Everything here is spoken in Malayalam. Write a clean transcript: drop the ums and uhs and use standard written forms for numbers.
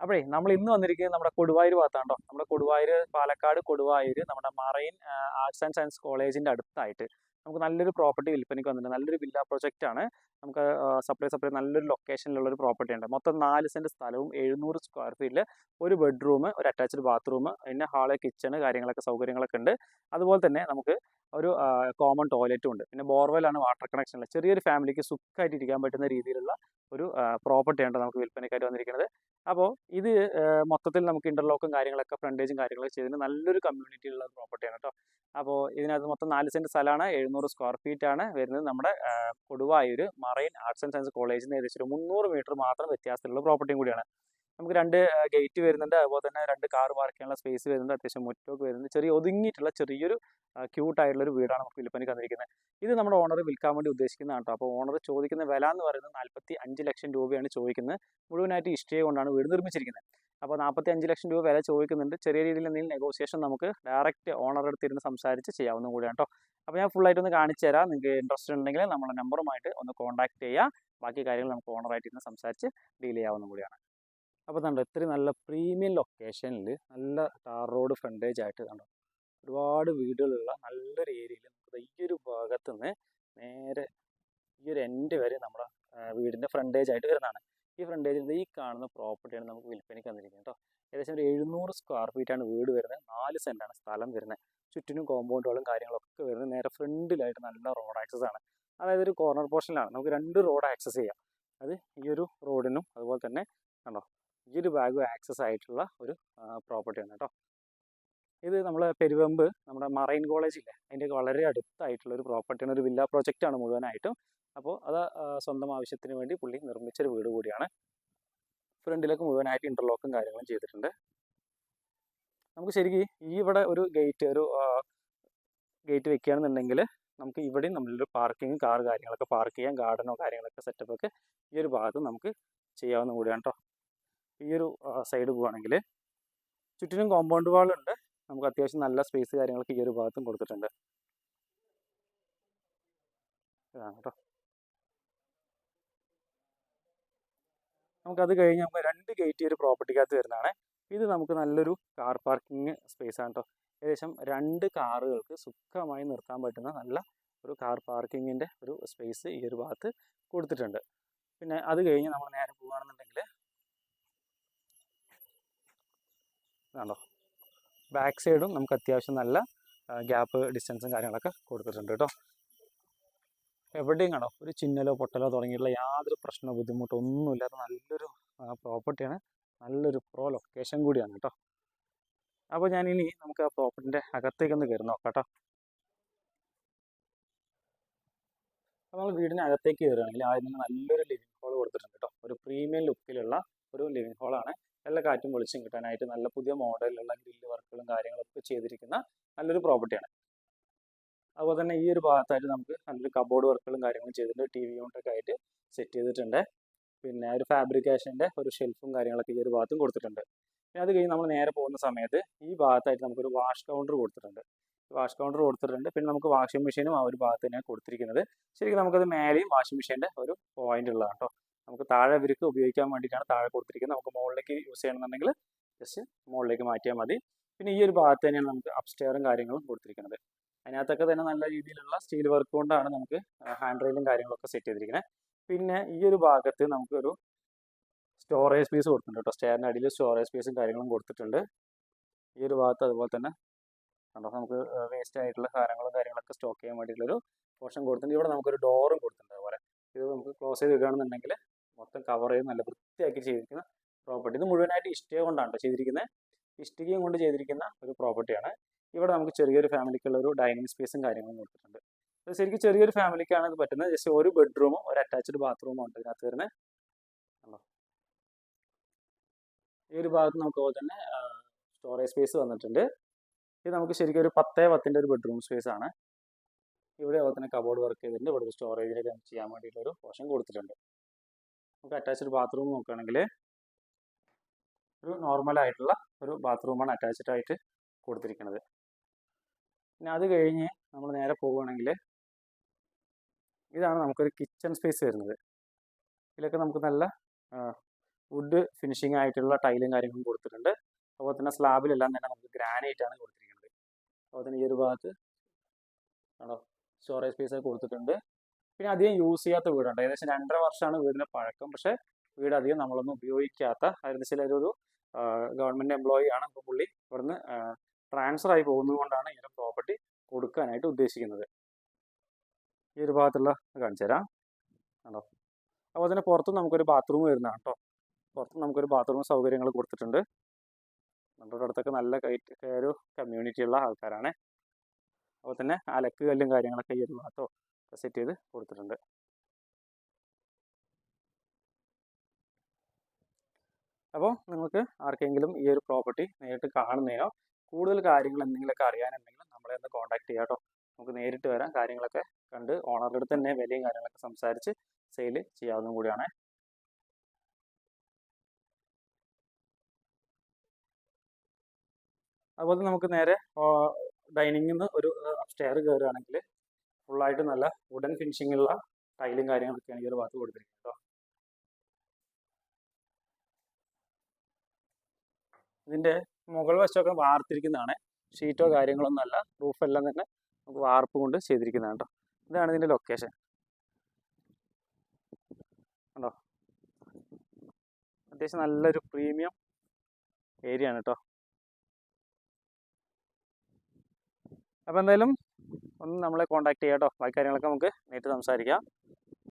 അപ്പോഴേ നമ്മൾ ഇന്ന് വന്നിരിക്കുന്നത് നമ്മുടെ കൊടുവായൂർ ഭാഗത്താണോ. നമ്മുടെ കൊടുവായൂർ, പാലക്കാട് കൊടുവായൂർ നമ്മുടെ മറൈൻ ആർട്സ് ആൻഡ് സയൻസ് കോളേജിന്റെ അടുത്തായിട്ട് നമുക്ക് നല്ലൊരു പ്രോപ്പർട്ടി വിൽപ്പനയ്ക്ക് വന്നിട്ടുണ്ട്. നല്ലൊരു വില്ല പ്രൊജക്റ്റ് ആണ്. നമുക്ക് സെപ്പറേറ്റ് നല്ലൊരു ലൊക്കേഷനിലുള്ള ഒരു പ്രോപ്പർട്ടി ഉണ്ട്. മൊത്തം 4 സെന്റ് സ്ഥലവും 700 സ്ക്വയർ ഫീറ്റിൽ ഒരു ബെഡ്റൂം, ഒരു അറ്റാച്ച്ഡ് ബാത്റൂം, പിന്നെ ഹാള്, കിച്ചണ് കാര്യങ്ങളൊക്കെ സൗകര്യങ്ങളൊക്കെ ഉണ്ട്. അതുപോലെ തന്നെ നമുക്ക് ഒരു കോമൺ ടോയ്ലറ്റും ഉണ്ട്. പിന്നെ ബോർവെല്ലാണ്, വാട്ടർ കണക്ഷൻ ഉള്ളത്. ചെറിയൊരു ഫാമിലിക്ക് സുഖമായിട്ട് ഇരിക്കാൻ പറ്റുന്ന രീതിയിലുള്ള ഒരു പ്രോപ്പർട്ടിയാണ് നമുക്ക് വിൽപ്പനയ്ക്കായിട്ട് വന്നിരിക്കുന്നത്. അപ്പോൾ ഇത് മൊത്തത്തിൽ നമുക്ക് ഇന്റർലോക്കും കാര്യങ്ങളൊക്കെ ഫ്രണ്ടേജും കാര്യങ്ങളൊക്കെ ചെയ്തിട്ട് നല്ലൊരു കമ്മ്യൂണിറ്റി ഉള്ള പ്രോപ്പർട്ടിയാണ് കേട്ടോ. അപ്പോൾ ഇതിനകത്ത് മൊത്തം 4 സെന്റ് സ്ഥലമാണ്, 700 സ്ക്വയർ ഫീറ്റ് ആണ് വരുന്നത്. നമ്മുടെ Koduvayur marine arts and science കോളേജിൽ നിന്ന് ഏകദേശം ഒരു 300 മീറ്റർ മാത്രം വ്യത്യാസത്തിലുള്ള പ്രോപ്പർട്ടിയും കൂടിയാണ്. നമുക്ക് 2 ഗേറ്റ് വരുന്നുണ്ട്. അതുപോലെ തന്നെ 2 കാർ പാർക്ക് ചെയ്യാനുള്ള സ്പേസ് വരുന്നുണ്ട്. അത്യാവശ്യം മുറ്റമൊക്കെ വരുന്നുണ്ട്. ചെറിയ ഒതുങ്ങിയിട്ടുള്ള ചെറിയൊരു ക്യൂട്ടായിട്ടുള്ള ഒരു വീടാണ് നമുക്ക് വിൽപ്പനയ്ക്ക് തന്നിരിക്കുന്നത്. ഇത് നമ്മുടെ ഓണർ വിൽക്കാൻ വേണ്ടി ഉദ്ദേശിക്കുന്നതാണ് കേട്ടോ. അപ്പോൾ ഓണർ ചോദിക്കുന്ന വില എന്ന് പറയുന്നത് 45 ലക്ഷം രൂപയാണ് ചോദിക്കുന്നത്. മുഴുവനായിട്ട് ഇഷ്ടിക കൊണ്ടാണ് വീട് നിർമ്മിച്ചിരിക്കുന്നത്. അപ്പോൾ 45 ലക്ഷം രൂപ വില ചോദിക്കുന്നുണ്ട്. ചെറിയ രീതിയിൽ എന്തെങ്കിലും നെഗോസിയേഷൻ നമുക്ക് ഡയറക്റ്റ് ഓണറുടെ അടുത്ത് ഇരുന്ന് സംസാരിച്ച് ചെയ്യാവുന്ന കൂടിയാണ് കേട്ടോ. അപ്പോൾ ഞാൻ ഫുള്ളായിട്ട് ഒന്ന് കാണിച്ചു തരാം. നിങ്ങൾക്ക് ഇൻട്രസ്റ്റ് ഉണ്ടെങ്കിൽ നമ്മളെ നമ്പറുമായിട്ട് ഒന്ന് കോൺടാക്ട് ചെയ്യുക. ബാക്കി കാര്യങ്ങൾ നമുക്ക് ഓണറായിട്ട് ഇരുന്ന് സംസാരിച്ച് ഡീൽ ചെയ്യാവുന്ന കൂടിയാണ്. അപ്പോൾ കണ്ടോ, ഇത്രയും നല്ല പ്രീമിയം ലൊക്കേഷനിൽ നല്ല ടാർ റോഡ് ഫ്രണ്ടേജ് ആയിട്ട് കണ്ടോ, ഒരുപാട് വീടുകളുള്ള നല്ലൊരു ഏരിയയിൽ നമുക്ക് ഈ ഒരു ഭാഗത്ത് നിന്ന് നേരെ ഈ ഒരു എൻഡ് വരെ നമ്മുടെ വീടിൻ്റെ ഫ്രണ്ടേജ് ആയിട്ട് വരുന്നതാണ്. ഈ ഫ്രണ്ടേജിൽ ഈ കാണുന്ന പ്രോപ്പർട്ടിയാണ് നമുക്ക് വിൽപ്പനയ്ക്ക് തന്നിരിക്കുന്നത് കേട്ടോ. ഏകദേശം ഒരു 700 സ്ക്വയർ ഫീറ്റാണ് വീട് വരുന്നത്. 4 സെൻറ്റാണ് സ്ഥലം വരുന്നത്. ചുറ്റിനും കോമ്പൗണ്ടുകളും കാര്യങ്ങളൊക്കെ വരുന്നത്. നേരെ ഫ്രണ്ടിലായിട്ട് നല്ല റോഡ് ആക്സസ് ആണ്. അതായത് ഒരു കോർണർ പോർഷനിലാണ് നമുക്ക് 2 റോഡ് ആക്സസ് ചെയ്യാം. അത് ഈ ഒരു റോഡിനും അതുപോലെ തന്നെ കണ്ടോ ഈ ഒരു ഭാഗം ആക്സസ് ആയിട്ടുള്ള ഒരു പ്രോപ്പർട്ടിയാണ് കേട്ടോ. ഇത് നമ്മളെ പെരുവെമ്പ് നമ്മുടെ മറൈൻ കോളേജില്ലേ അതിൻ്റെ വളരെ അടുത്തായിട്ടുള്ള ഒരു പ്രോപ്പർട്ടിയാണ്. ഒരു വില്ല പ്രോജക്റ്റാണ് മുഴുവനായിട്ടും. അപ്പോൾ അത് സ്വന്തം ആവശ്യത്തിന് വേണ്ടി പുള്ളി നിർമ്മിച്ചൊരു വീട് കൂടിയാണ്. ഫ്രണ്ടിലേക്ക് മുഴുവനായിട്ട് ഇന്റർലോക്കും കാര്യങ്ങളും ചെയ്തിട്ടുണ്ട്. നമുക്ക് ശരിക്കും ഈ ഇവിടെ ഒരു ഗേറ്റ് വെക്കുകയാണെന്നുണ്ടെങ്കിൽ നമുക്ക് ഇവിടെയും നമ്മളൊരു പാർക്കിങ്, കാർ കാര്യങ്ങളൊക്കെ പാർക്ക് ചെയ്യാം. ഗാർഡനോ കാര്യങ്ങളൊക്കെ സെറ്റപ്പൊക്കെ ഈ ഒരു ഭാഗത്ത് നമുക്ക് ചെയ്യാവുന്ന കൂടിയാണ് കേട്ടോ. ഈ ഒരു സൈഡ് പോവുകയാണെങ്കിൽ ചുറ്റിനും കോമ്പൗണ്ട് വാളുണ്ട്. നമുക്ക് അത്യാവശ്യം നല്ല സ്പേസ് കാര്യങ്ങളൊക്കെ ഈ ഒരു ഭാഗത്തും കൊടുത്തിട്ടുണ്ട്. ഇതാണ് കേട്ടോ. നമുക്കത് കഴിഞ്ഞ് നമുക്ക് 2 ഗേറ്റ് ഈ ഒരു പ്രോപ്പർട്ടിക്കകത്ത് വരുന്നതാണ്. ഇത് നമുക്ക് നല്ലൊരു കാർ പാർക്കിംഗ് സ്പേസ് ആണ് കേട്ടോ. ഏകദേശം 2 കാറുകൾക്ക് സുഖമായി നിർത്താൻ പറ്റുന്ന നല്ല ഒരു കാർ പാർക്കിങ്ങിൻ്റെ ഒരു സ്പേസ് ഈ ഒരു ഭാഗത്ത് കൊടുത്തിട്ടുണ്ട്. പിന്നെ അത് കഴിഞ്ഞ് നമ്മൾ നേരെ പോവുകയാണെന്നുണ്ടെങ്കിൽ ഇതാണോ, ബാക്ക് സൈഡും നമുക്ക് അത്യാവശ്യം നല്ല ഗ്യാപ്പ് ഡിസ്റ്റൻസും കാര്യങ്ങളൊക്കെ കൊടുത്തിട്ടുണ്ട് കേട്ടോ. എവിടെയും കാണോ ഒരു ചിന്നലോ പൊട്ടലോ തുടങ്ങിയിട്ടുള്ള യാതൊരു പ്രശ്നമോ ബുദ്ധിമുട്ടോ ഒന്നുമില്ലാത്ത നല്ലൊരു പ്രോപ്പർട്ടിയാണ്. നല്ലൊരു ലൊക്കേഷൻ കൂടിയാണ് കേട്ടോ. അപ്പോൾ ഞാനിനി നമുക്ക് ആ പ്രോപ്പർട്ടിൻ്റെ അകത്തേക്കൊന്ന് കയറി നോക്കാം കേട്ടോ. അപ്പോൾ നമ്മൾ വീടിന് അകത്തേക്ക് കയറുകയാണെങ്കിൽ ആദ്യം തന്നെ നല്ലൊരു ലിവിങ് ഹാൾ കൊടുത്തിട്ടുണ്ട് കേട്ടോ. ഒരു പ്രീമിയം ലുക്കിലുള്ള ഒരു ലിവിങ് ഹാളാണ്. നല്ല കാറ്റും വെളിച്ചം കിട്ടാനായിട്ട് നല്ല പുതിയ മോഡലിലുള്ള ഗ്രില്ല് വർക്കുകളും കാര്യങ്ങളൊക്കെ ചെയ്തിരിക്കുന്ന നല്ലൊരു പ്രോപ്പർട്ടിയാണ്. അതുപോലെ തന്നെ ഈ ഒരു ഭാഗത്തായിട്ട് നമുക്ക് നല്ലൊരു കബോർഡ് വർക്കുകളും കാര്യങ്ങളും ചെയ്തിട്ടുണ്ട്. TV യൂണിറ്റൊക്കെ ആയിട്ട് സെറ്റ് ചെയ്തിട്ടുണ്ട്. പിന്നെ ഒരു ഫാബ്രിക്കേഷൻ്റെ ഒരു ഷെൽഫും കാര്യങ്ങളൊക്കെ ഈ ഒരു ഭാഗത്തും കൊടുത്തിട്ടുണ്ട്. പിന്നെ അത് കഴിഞ്ഞ് നമ്മൾ നേരെ പോകുന്ന സമയത്ത് ഈ ഭാഗത്തായിട്ട് നമുക്കൊരു വാഷ് കൗണ്ടർ കൊടുത്തിട്ടുണ്ട്. പിന്നെ നമുക്ക് വാഷിംഗ് മെഷീനും ആ ഒരു ഭാഗത്ത് തന്നെയാണ് കൊടുത്തിരിക്കുന്നത്. ശരിക്കും നമുക്കത് മേലെയും വാഷിംഗ് മെഷീൻ്റെ ഒരു പോയിന്റ് ഉള്ളതാണ് കേട്ടോ. നമുക്ക് താഴെ ഇവർക്ക് ഉപയോഗിക്കാൻ വേണ്ടിയിട്ടാണ് താഴെ കൊടുത്തിരിക്കുന്നത്. നമുക്ക് മുകളിലേക്ക് യൂസ് ചെയ്യണമെന്നുണ്ടെങ്കിൽ ജസ്റ്റ് മുകളിലേക്ക് മാറ്റിയാൽ മതി. പിന്നെ ഈ ഒരു ഭാഗത്ത് തന്നെയാണ് നമുക്ക് അപ്സ്റ്റെയറും കാര്യങ്ങളും കൊടുത്തിരിക്കുന്നത്. അതിനകത്തൊക്കെ തന്നെ നല്ല രീതിയിലുള്ള സ്റ്റീൽ വർക്ക് കൊണ്ടാണ് നമുക്ക് ഹാൻഡ് റെയിലും കാര്യങ്ങളൊക്കെ സെറ്റ് ചെയ്തിരിക്കുന്നത്. പിന്നെ ഈ ഒരു ഭാഗത്ത് നമുക്കൊരു സ്റ്റോറേജ് സ്പേസ് കൊടുത്തിട്ടുണ്ട് കേട്ടോ. സ്റ്റെയറിൻ്റെ അടിയിൽ സ്റ്റോറേജ് സ്പേസും കാര്യങ്ങളും കൊടുത്തിട്ടുണ്ട്. ഈ ഒരു ഭാഗത്ത് അതുപോലെ തന്നെ കണ്ടോ നമുക്ക് വേസ്റ്റ് ആയിട്ടുള്ള കാര്യങ്ങളൊക്കെ സ്റ്റോക്ക് ചെയ്യാൻ വേണ്ടിയിട്ടുള്ളൊരു പോർഷൻ കൊടുത്തിട്ടുണ്ട്. ഇവിടെ നമുക്കൊരു ഡോറും കൊടുത്തിട്ടുണ്ട്. അതുപോലെ ഇത് നമുക്ക് ക്ലോസ് ചെയ്ത് ഇടുകയാണെന്നുണ്ടെങ്കിൽ മൊത്തം കവർ ചെയ്ത് നല്ല വൃത്തിയാക്കി ചെയ്തിരിക്കുന്ന പ്രോപ്പർട്ടി. ഇത് മുഴുവനായിട്ട് ഇഷ്ടിക കൊണ്ടാണ് ചെയ്തിരിക്കുന്നത്. ഇഷ്ടികയും കൊണ്ട് ചെയ്തിരിക്കുന്ന ഒരു പ്രോപ്പർട്ടിയാണ്. ഇവിടെ നമുക്ക് ചെറിയൊരു ഫാമിലിക്കുള്ള ഒരു ഡൈനിങ് സ്പേസും കാര്യങ്ങളും കൊടുത്തിട്ടുണ്ട്. അത് ശരിക്കും ചെറിയൊരു ഫാമിലിക്കാണ് ഇത് പറ്റുന്നത്. ജസ്റ്റ് ഒരു ബെഡ്റൂമും ഒരു അറ്റാച്ച്ഡ് ബാത്റൂമും ഉണ്ട് ഇതിനകത്ത് വരുന്നത്. ഈ ഒരു ഭാഗത്ത് നമുക്ക് അതുപോലെ തന്നെ സ്റ്റോറേജ് സ്പേസ് വന്നിട്ടുണ്ട്. ഇത് നമുക്ക് ശരിക്കും ഒരു 10x10 ഒരു ബെഡ്റൂം സ്പേസ് ആണ്. ഇവിടെ അതുപോലെ തന്നെ കബോർഡ് വർക്ക് ചെയ്തിട്ടുണ്ട്. ഇവിടെ സ്റ്റോറേജിലേക്ക് ചെയ്യാൻ വേണ്ടിയിട്ടുള്ള ഒരു പോർഷൻ കൊടുത്തിട്ടുണ്ട്. നമുക്ക് അറ്റാച്ച്ഡ് ബാത്റൂം നോക്കുകയാണെങ്കിൽ ഒരു നോർമലായിട്ടുള്ള ഒരു ബാത്റൂമാണ് അറ്റാച്ച്ഡ് ആയിട്ട് കൊടുത്തിരിക്കുന്നത്. പിന്നെ അത് കഴിഞ്ഞ് നമ്മൾ നേരെ പോവുകയാണെങ്കിൽ ഇതാണ് നമുക്കൊരു കിച്ചൺ സ്പേസ് വരുന്നത്. ഇതിലൊക്കെ നമുക്ക് നല്ല വുഡ് ഫിനിഷിംഗ് ആയിട്ടുള്ള ടൈലും കാര്യങ്ങളും കൊടുത്തിട്ടുണ്ട്. അതുപോലെ തന്നെ സ്ലാബിലെല്ലാം തന്നെ നമുക്ക് ഗ്രാനൈറ്റ് ആണ് കൊടുത്തിരിക്കുന്നത്. അതുപോലെ തന്നെ ഈ ഒരു ഭാഗത്ത് ആണോ സ്റ്റോറേജ് സ്പേസ് ഒക്കെ കൊടുത്തിട്ടുണ്ട്. പിന്നെ അധികം യൂസ് ചെയ്യാത്ത വീടുണ്ട്. ഏകദേശം 2.5 വർഷമാണ് വീടിൻ്റെ പഴക്കം. പക്ഷേ വീട് അധികം നമ്മളൊന്നും ഉപയോഗിക്കാത്ത, ഏകദേശം ഒരു ഗവൺമെൻറ് എംപ്ലോയി ആണ്. അപ്പോൾ പുള്ളി ഇവിടുന്ന് ട്രാൻസ്ഫർ ആയി പോകുന്നത് കൊണ്ടാണ് ഈ ഒരു പ്രോപ്പർട്ടി കൊടുക്കാനായിട്ട് ഉദ്ദേശിക്കുന്നത്. ഈ ഒരു ഭാഗത്തുള്ള കാണിച്ചു തരാം ആണോ. അതുപോലെ തന്നെ പുറത്തും നമുക്കൊരു ബാത്റൂം വരുന്നതാണ് കേട്ടോ. പുറത്തും നമുക്കൊരു ബാത്റൂം സൗകര്യങ്ങൾ കൊടുത്തിട്ടുണ്ട്. നമ്മുടെ അടുത്തൊക്കെ നല്ല ഒരു കമ്മ്യൂണിറ്റി ഉള്ള ആൾക്കാരാണ്. അതുപോലെ തന്നെ അലക്ക് കല്ലും കാര്യങ്ങളൊക്കെ ഈ ഒരു ഭാഗത്തോ സെറ്റ് ചെയ്ത് കൊടുത്തിട്ടുണ്ട്. അപ്പോൾ നിങ്ങൾക്ക് ആർക്കെങ്കിലും ഈ ഒരു പ്രോപ്പർട്ടി നേരിട്ട് കാണുന്നതിനോ കൂടുതൽ കാര്യങ്ങൾ എന്തെങ്കിലുമൊക്കെ അറിയാനുണ്ടെങ്കിൽ നമ്മളെ ഒന്ന് കോൺടാക്ട് ചെയ്യാം കേട്ടോ. നമുക്ക് നേരിട്ട് വരാം, കാര്യങ്ങളൊക്കെ കണ്ട് ഓണറുടെ അടുത്ത് തന്നെ വിലയും കാര്യങ്ങളൊക്കെ സംസാരിച്ച് സെയിൽ ചെയ്യാവുന്നതും കൂടിയാണ്. അതുപോലെ നമുക്ക് നേരെ ഡൈനിങ്ങിൽ നിന്ന് ഒരു സ്റ്റെയർ കയറുകയാണെങ്കിൽ ഫുള്ളായിട്ട് നല്ല വുഡൻ ഫിനിഷിങ്ങുള്ള ടൈലും കാര്യങ്ങളൊക്കെയാണ് ഈ ഒരു ഭാഗത്ത് കൊടുത്തിരിക്കുന്നത് കേട്ടോ. ഇതിൻ്റെ മുകൾ വശമൊക്കെ വാർത്തിരിക്കുന്നതാണ്. ഷീറ്റോ കാര്യങ്ങളൊന്നും അല്ല, റൂഫെല്ലാം തന്നെ നമുക്ക് വാർപ്പ് കൊണ്ട് ചെയ്തിരിക്കുന്നതാണ് കേട്ടോ. ഇതാണ് ഇതിൻ്റെ ലൊക്കേഷൻ കണ്ടോ. അത്യാവശ്യം നല്ലൊരു പ്രീമിയം ഏരിയ ആണ് കേട്ടോ. അപ്പോൾ എന്തായാലും ഒന്ന് നമ്മളെ കോൺടാക്ട് ചെയ്യാം കേട്ടോ. ബാക്കി കാര്യങ്ങളൊക്കെ നമുക്ക് നേരിട്ട് സംസാരിക്കാം.